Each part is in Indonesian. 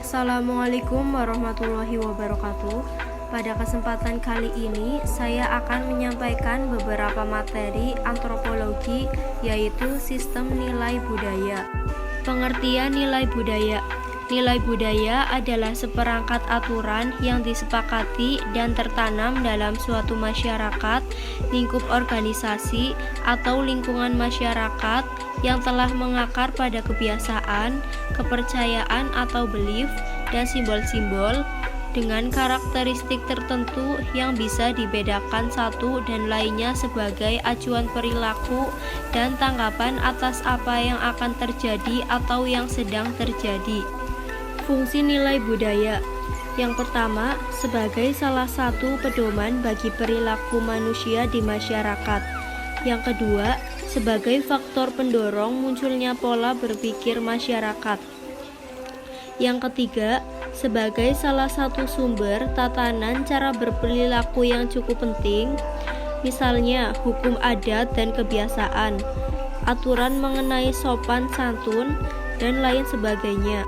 Assalamualaikum warahmatullahi wabarakatuh. Pada kesempatan kali ini, saya akan menyampaikan beberapa materi antropologi, yaitu sistem nilai budaya. Pengertian nilai budaya. Nilai budaya adalah seperangkat aturan yang disepakati dan tertanam dalam suatu masyarakat, lingkup organisasi, atau lingkungan masyarakat yang telah mengakar pada kebiasaan, kepercayaan atau belief, dan simbol-simbol dengan karakteristik tertentu yang bisa dibedakan satu dan lainnya sebagai acuan perilaku dan tanggapan atas apa yang akan terjadi atau yang sedang terjadi. Fungsi nilai budaya. Yang pertama, sebagai salah satu pedoman bagi perilaku manusia di masyarakat. Yang kedua, sebagai faktor pendorong munculnya pola berpikir masyarakat. Yang ketiga, sebagai salah satu sumber tatanan cara berperilaku yang cukup penting, misalnya hukum adat dan kebiasaan, aturan mengenai sopan santun, dan lain sebagainya.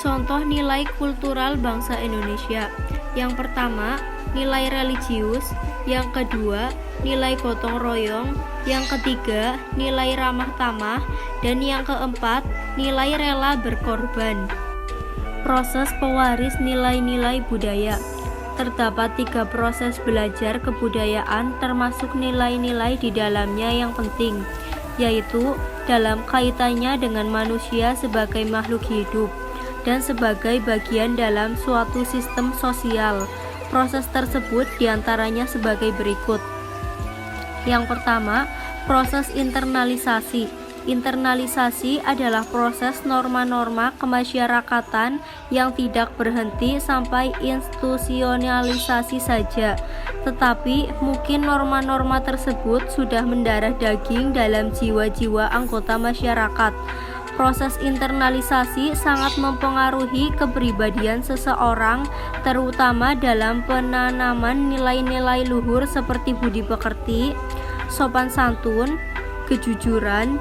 Contoh nilai kultural bangsa Indonesia. Yang pertama, nilai religius. Yang kedua, nilai gotong royong. Yang ketiga, nilai ramah tamah. Dan yang keempat, nilai rela berkorban. Proses pewaris nilai-nilai budaya. Terdapat 3 proses belajar kebudayaan termasuk nilai-nilai di dalamnya yang penting, yaitu dalam kaitannya dengan manusia sebagai makhluk hidup dan sebagai bagian dalam suatu sistem sosial. Proses tersebut diantaranya sebagai berikut. Yang pertama, proses internalisasi. Internalisasi adalah proses norma-norma kemasyarakatan yang tidak berhenti sampai institusionalisasi saja, tetapi mungkin norma-norma tersebut sudah mendarah daging dalam jiwa-jiwa anggota masyarakat. Proses internalisasi sangat mempengaruhi kepribadian seseorang, terutama dalam penanaman nilai-nilai luhur seperti budi pekerti, sopan santun, kejujuran,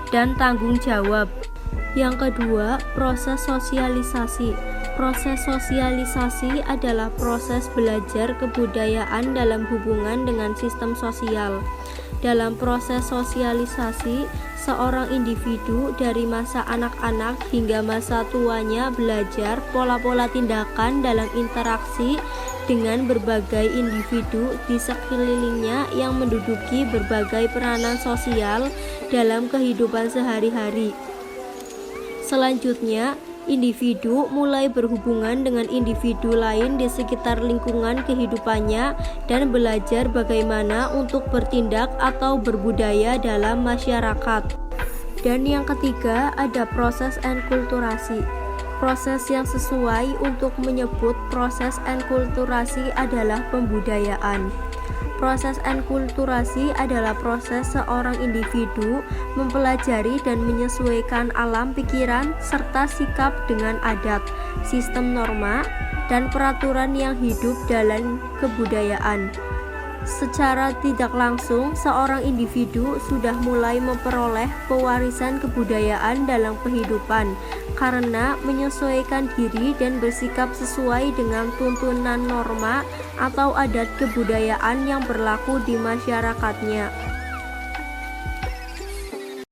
dan tanggung jawab. Yang kedua, proses sosialisasi. Proses sosialisasi adalah proses belajar kebudayaan dalam hubungan dengan sistem sosial. Dalam proses sosialisasi, seorang individu dari masa anak-anak hingga masa tuanya belajar pola-pola tindakan dalam interaksi dengan berbagai individu di sekelilingnya yang menduduki berbagai peranan sosial dalam kehidupan sehari-hari. Selanjutnya, individu mulai berhubungan dengan individu lain di sekitar lingkungan kehidupannya dan belajar bagaimana untuk bertindak atau berbudaya dalam masyarakat. Dan yang ketiga, ada proses enkulturasi. Proses yang sesuai untuk menyebut proses enkulturasi adalah pembudayaan. Proses enkulturasi adalah proses seorang individu mempelajari dan menyesuaikan alam pikiran serta sikap dengan adat, sistem norma, dan peraturan yang hidup dalam kebudayaan. Secara tidak langsung, seorang individu sudah mulai memperoleh pewarisan kebudayaan dalam kehidupan karena menyesuaikan diri dan bersikap sesuai dengan tuntunan norma atau adat kebudayaan yang berlaku di masyarakatnya.